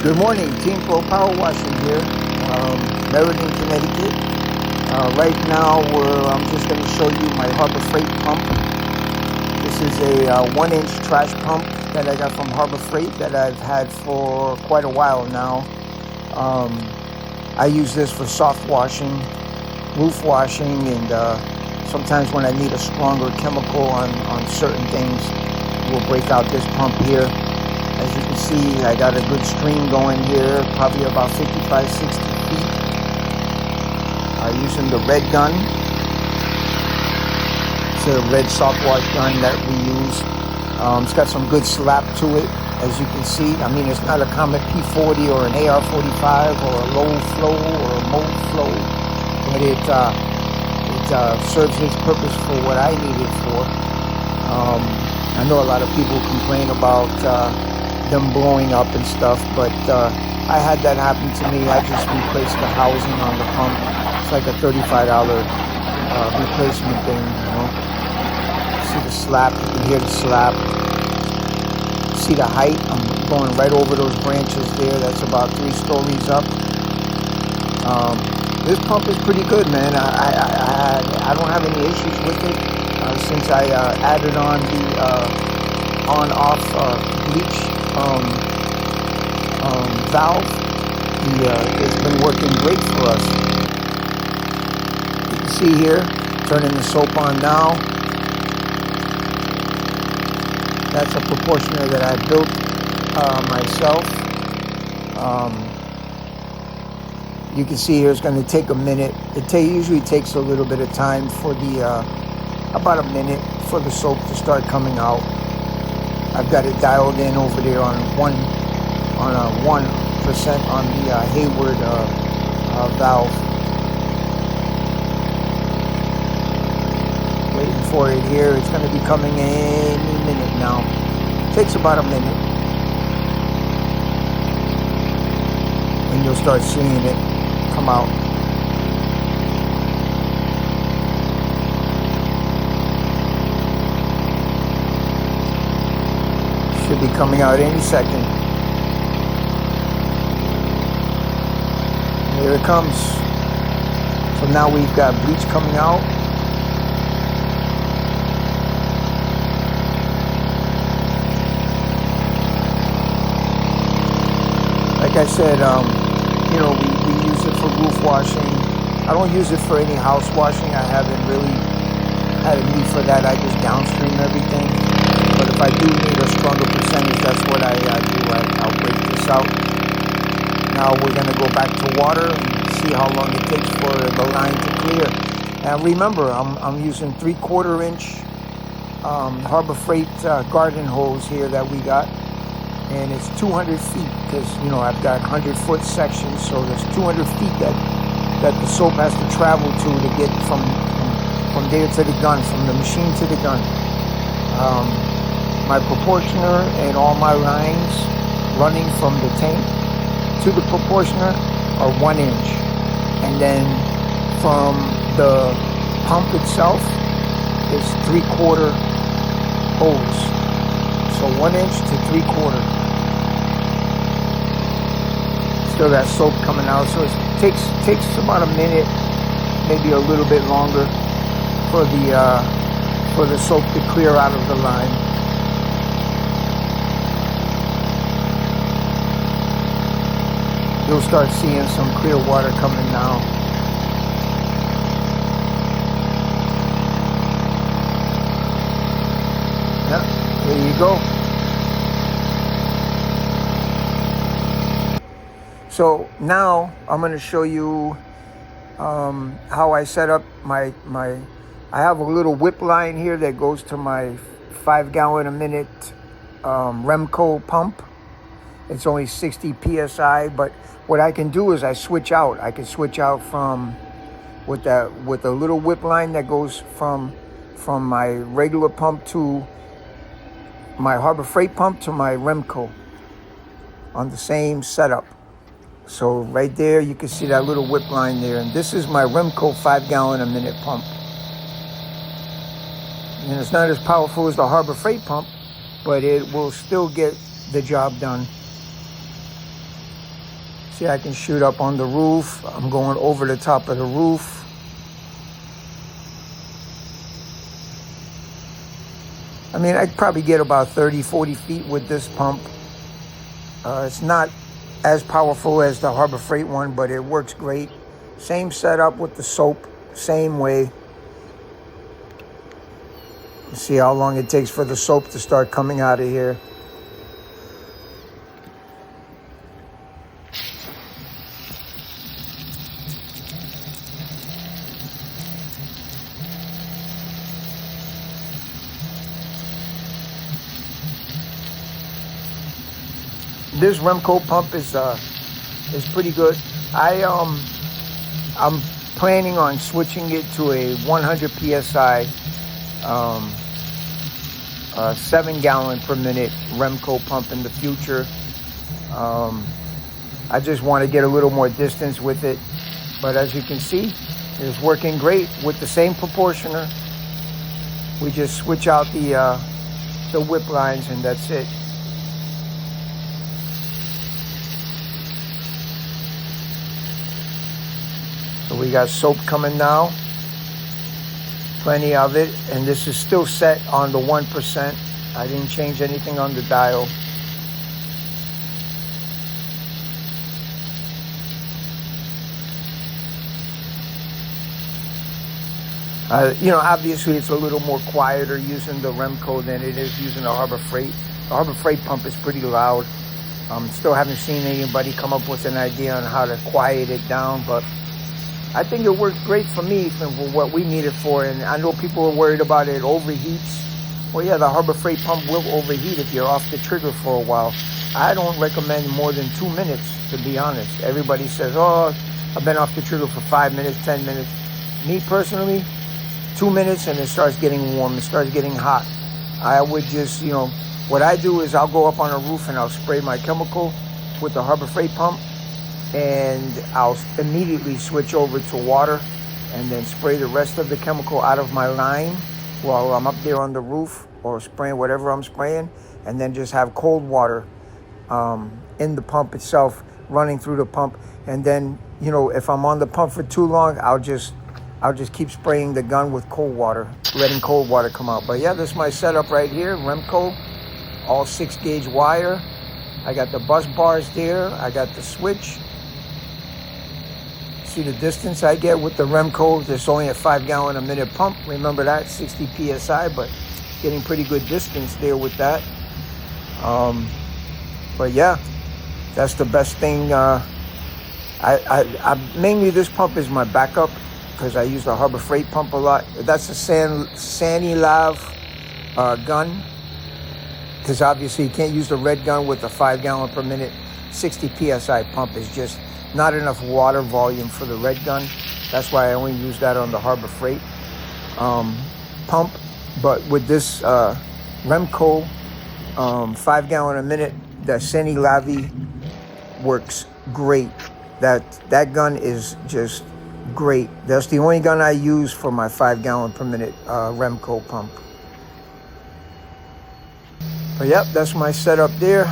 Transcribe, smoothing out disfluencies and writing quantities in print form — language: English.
Good morning, Team Pro Power Washing here, Meriden, Connecticut. Right now, I'm just going to show you my Harbor Freight pump. This is a 1-inch trash pump that I got from Harbor Freight that I've had for quite a while now. I use this for soft washing, roof washing, and sometimes when I need a stronger chemical on certain things, we'll break out this pump here. As you can see, I got a good stream going here, probably about 55, 60 feet. Using the red gun. It's a red soft wash gun that we use. It's got some good slap to it, as you can see. I mean, it's not a Comet P40 or an AR45 or a low flow or a mode flow, but it serves its purpose for what I need it for. I know a lot of people complain about them blowing up and stuff, but I had that happen to me. I just replaced the housing on the pump. It's like a $35 replacement thing, you know. See the slap, you can hear the slap. See the height, I'm going right over those branches there. That's about 3 stories up. This pump is pretty good, man. I don't have any issues with it since I added on the on-off bleach valve. It's been working great for us. You can see here, turning the soap on now. That's a proportioner that I built myself. You can see here it's going to take a minute. It usually takes a little bit of time for about a minute for the soap to start coming out. I've got it dialed in over there on 1% on the Hayward valve. Waiting for it here. It's going to be coming any minute now. Takes about a minute, and you'll start seeing it come out. Should be coming out any second. And here it comes. So now we've got bleach coming out. Like I said, you know, we use it for roof washing. I don't use it for any house washing. I haven't really had a need for that. I just downstream everything. But if I do need a stronger percentage, that's what I do. I'll break this out. Now we're going to go back to water and see how long it takes for the line to clear. And remember, I'm using 3/4 inch Harbor Freight garden hose here that we got. And it's 200 feet because, you know, I've got 100-foot sections. So there's 200 feet that the soap has to travel to get from there to the gun, from the machine to the gun. My proportioner and all my lines running from the tank to the proportioner are 1 inch. And then from the pump itself is 3/4 hose. So 1 inch to 3/4. Still that soap coming out. So it takes about a minute, maybe a little bit longer for the soap to clear out of the line. You'll start seeing some clear water coming now. Yeah, there you go. So now I'm going to show you how I set up my I have a little whip line here that goes to my 5 gallon a minute Remco pump. It's only 60 PSI, but what I can do is I switch out. I can switch out from with a little whip line that goes from my regular pump to my Harbor Freight pump to my Remco on the same setup. So right there, you can see that little whip line there. And this is my Remco 5 gallon a minute pump. And it's not as powerful as the Harbor Freight pump, but it will still get the job done. See, I can shoot up on the roof. I'm going over the top of the roof. I mean, I probably get about 30, 40 feet with this pump. It's not as powerful as the Harbor Freight one, but it works great. Same setup with the soap, same way. You see how long it takes for the soap to start coming out of here. This Remco pump is pretty good. I'm planning on switching it to a 100 psi 7-gallon per minute Remco pump in the future. I just want to get a little more distance with it, but as you can see, it's working great with the same proportioner. We just switch out the whip lines and that's it. So we got soap coming now, plenty of it, and this is still set on the 1%. I didn't change anything on the dial. Obviously it's a little more quieter using the Remco than it is using the Harbor Freight. The Harbor Freight pump is pretty loud. Still haven't seen anybody come up with an idea on how to quiet it down, but I think it worked great for me for what we need it for. And I know people are worried about it overheats. Well, yeah, the Harbor Freight pump will overheat if you're off the trigger for a while. I don't recommend more than 2 minutes, to be honest. Everybody says, oh, I've been off the trigger for 5 minutes, 10 minutes. Me personally, 2 minutes and it starts getting warm, it starts getting hot. I would just, what I do is I'll go up on a roof and I'll spray my chemical with the Harbor Freight pump, and I'll immediately switch over to water and then spray the rest of the chemical out of my line while I'm up there on the roof or spraying whatever I'm spraying, and then just have cold water in the pump itself running through the pump. And then, if I'm on the pump for too long, I'll just keep spraying the gun with cold water, letting cold water come out. But yeah, this is my setup right here, Remco, all 6-gauge wire. I got the bus bars there, I got the switch. See the distance I get with the Remco. There's only a 5-gallon a minute pump. Remember that, 60 psi, but getting pretty good distance there with that. But yeah, that's the best thing. I mainly this pump is my backup because I use the Harbor Freight pump a lot. That's a Sandy Lav gun, because obviously you can't use the red gun with a 5-gallon per minute 60 psi pump. Is just not enough water volume for the red gun. That's why I only use that on the Harbor Freight pump. But with this Remco 5-gallon a minute, the Sandy Lavi works great. That gun is just great. That's the only gun I use for my 5-gallon per minute Remco pump. But yep, that's my setup there.